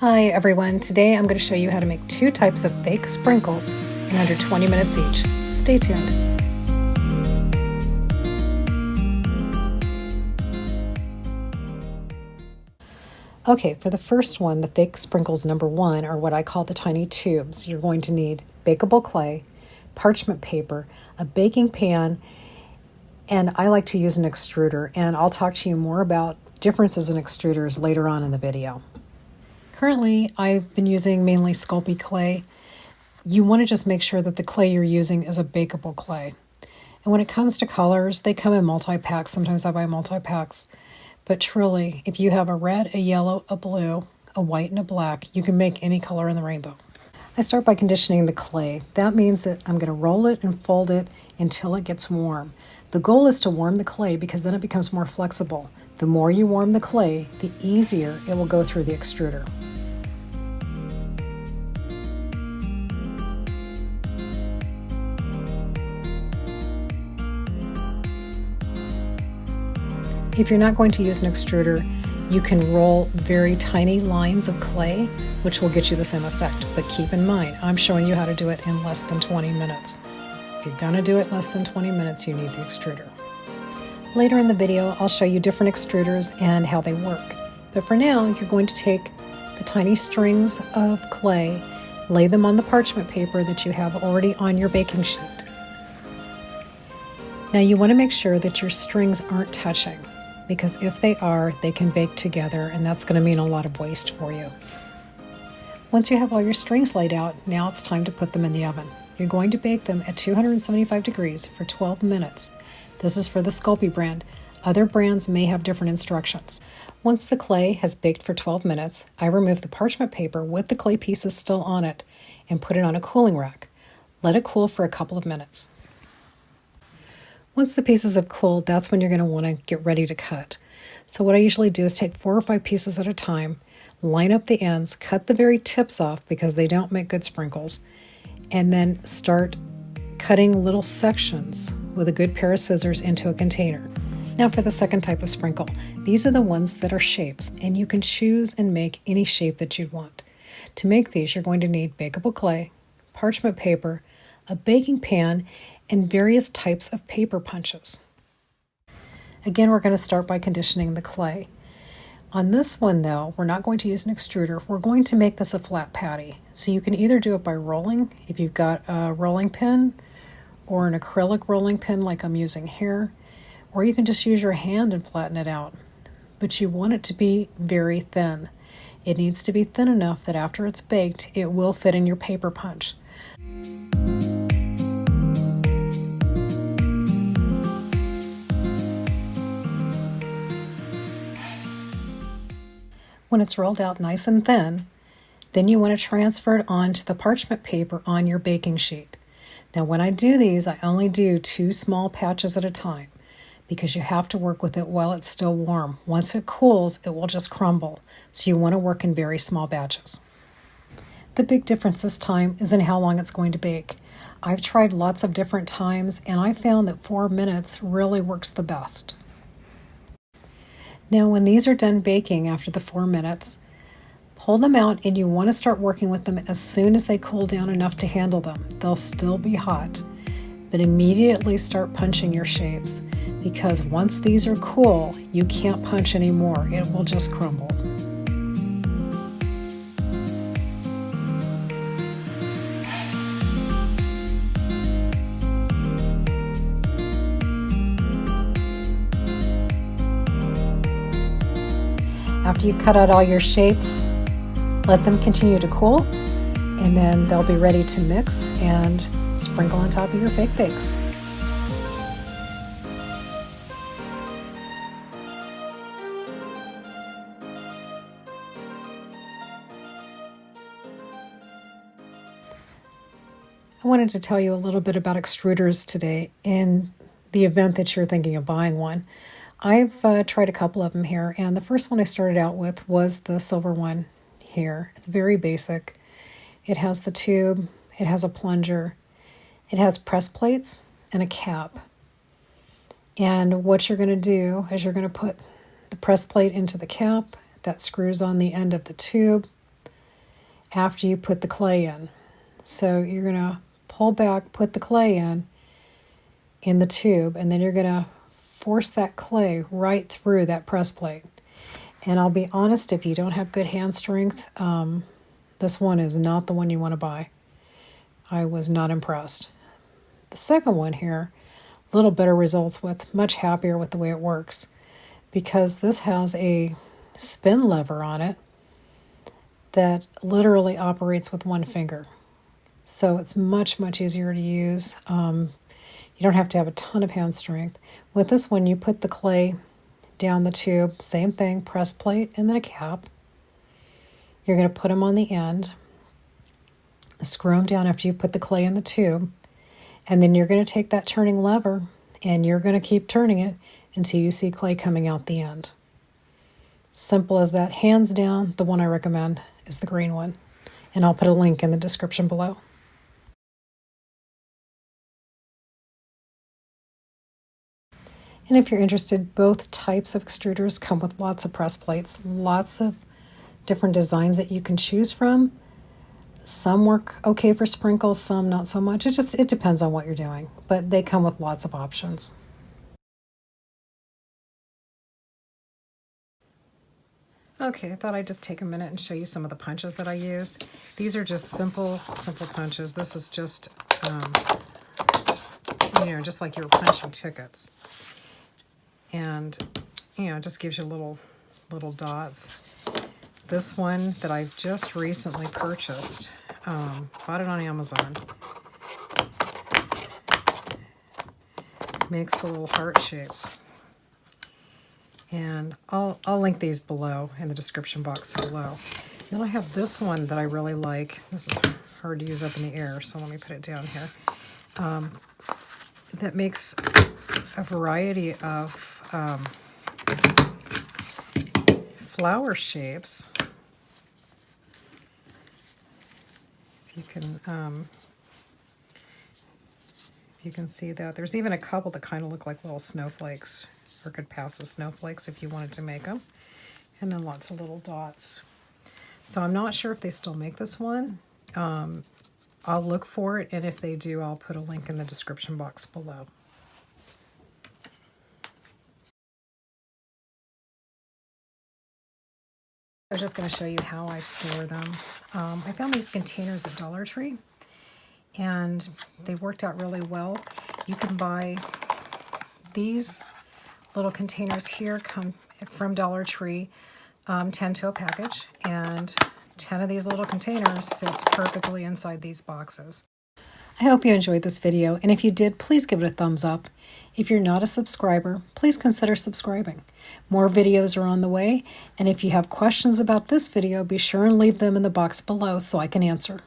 Hi everyone, today I'm going to show you how to make two types of fake sprinkles in under 20 minutes each. Stay tuned. Okay, for the first one, the fake sprinkles number one are what I call the tiny tubes. You're going to need bakeable clay, parchment paper, a baking pan, and I like to use an extruder, and I'll talk to you more about differences in extruders later on in the video. Currently, I've been using mainly Sculpey clay. You want to just make sure that the clay you're using is a bakeable clay. And when it comes to colors, they come in multi-packs. Sometimes I buy multi-packs. But truly, if you have a red, a yellow, a blue, a white, and a black, you can make any color in the rainbow. I start by conditioning the clay. That means that I'm going to roll it and fold it until it gets warm. The goal is to warm the clay because then it becomes more flexible. The more you warm the clay, the easier it will go through the extruder. If you're not going to use an extruder, you can roll very tiny lines of clay, which will get you the same effect. But keep in mind, I'm showing you how to do it in less than 20 minutes. If you're going to do it less than 20 minutes, you need the extruder. Later in the video, I'll show you different extruders and how they work. But for now, you're going to take the tiny strings of clay, lay them on the parchment paper that you have already on your baking sheet. Now you want to make sure that your strings aren't touching, because if they are, they can bake together, and that's going to mean a lot of waste for you. Once you have all your strings laid out, now it's time to put them in the oven. You're going to bake them at 275 degrees for 12 minutes. This is for the Sculpey brand. Other brands may have different instructions. Once the clay has baked for 12 minutes, I remove the parchment paper with the clay pieces still on it and put it on a cooling rack. Let it cool for a couple of minutes. Once the pieces have cooled, that's when you're going to want to get ready to cut. So what I usually do is take 4 or 5 pieces at a time, line up the ends, cut the very tips off because they don't make good sprinkles, and then start cutting little sections with a good pair of scissors into a container. Now for the second type of sprinkle. These are the ones that are shapes, and you can choose and make any shape that you want. To make these, you're going to need bakeable clay, parchment paper, a baking pan, and various types of paper punches. Again, we're going to start by conditioning the clay. On this one though, we're not going to use an extruder. We're going to make this a flat patty. So you can either do it by rolling, if you've got a rolling pin, or an acrylic rolling pin like I'm using here, or you can just use your hand and flatten it out. But you want it to be very thin. It needs to be thin enough that after it's baked, it will fit in your paper punch. When it's rolled out nice and thin, then you want to transfer it onto the parchment paper on your baking sheet. Now when I do these, I only do 2 small patches at a time because you have to work with it while it's still warm. Once it cools, it will just crumble. So you want to work in very small batches. The big difference this time is in how long it's going to bake. I've tried lots of different times and I found that 4 minutes really works the best. Now when these are done baking after the 4 minutes, pull them out and you want to start working with them as soon as they cool down enough to handle them. They'll still be hot, but immediately start punching your shapes because once these are cool, you can't punch anymore. It will just crumble. After you've cut out all your shapes, let them continue to cool, and then they'll be ready to mix and sprinkle on top of your fake bakes. I wanted to tell you a little bit about extruders today in the event that you're thinking of buying one. I've tried a couple of them here, and the first one I started out with was the silver one here. It's very basic. It has the tube, it has a plunger, it has press plates and a cap. And what you're going to do is you're going to put the press plate into the cap that screws on the end of the tube. after you put the clay in. So you're going to pull back, put the clay in the tube, and then you're going to force that clay right through that press plate. And I'll be honest, if you don't have good hand strength, this one is not the one you want to buy. I was not impressed. The second one here, a little better results with, much happier with the way it works, because this has a spin lever on it that literally operates with one finger. So it's much, much easier to use. You don't have to have a ton of hand strength. With this one, you put the clay down the tube, same thing, press plate and then a cap. You're going to put them on the end, screw them down after you put the clay in the tube, and then you're going to take that turning lever and you're going to keep turning it until you see clay coming out the end. Simple as that. Hands down, the one I recommend is the green one, and I'll put a link in the description below. And if you're interested, both types of extruders come with lots of press plates, lots of different designs that you can choose from. Some work okay for sprinkles, some not so much. It depends on what you're doing, but they come with lots of options. Okay, I thought I'd just take a minute and show you some of the punches that I use. These are just simple punches. This is just, just like you were punching tickets. And, it just gives you little dots. This one that I've just recently purchased, bought it on Amazon, makes the little heart shapes. And I'll link these below in the description box below. Then I have this one that I really like. This is hard to use up in the air, so let me put it down here. That makes a variety of flower shapes. If you can see that. There's even a couple that kind of look like little snowflakes, or could pass as snowflakes if you wanted to make them. And then lots of little dots. So I'm not sure if they still make this one. I'll look for it, and if they do, I'll put a link in the description box below. I was just going to show you how I store them. I found these containers at Dollar Tree, and they worked out really well. You can buy these little containers here, come from Dollar Tree, 10 to a package, and 10 of these little containers fits perfectly inside these boxes. I hope you enjoyed this video, and if you did, please give it a thumbs up. If you're not a subscriber, please consider subscribing. More videos are on the way, and if you have questions about this video, be sure and leave them in the box below so I can answer.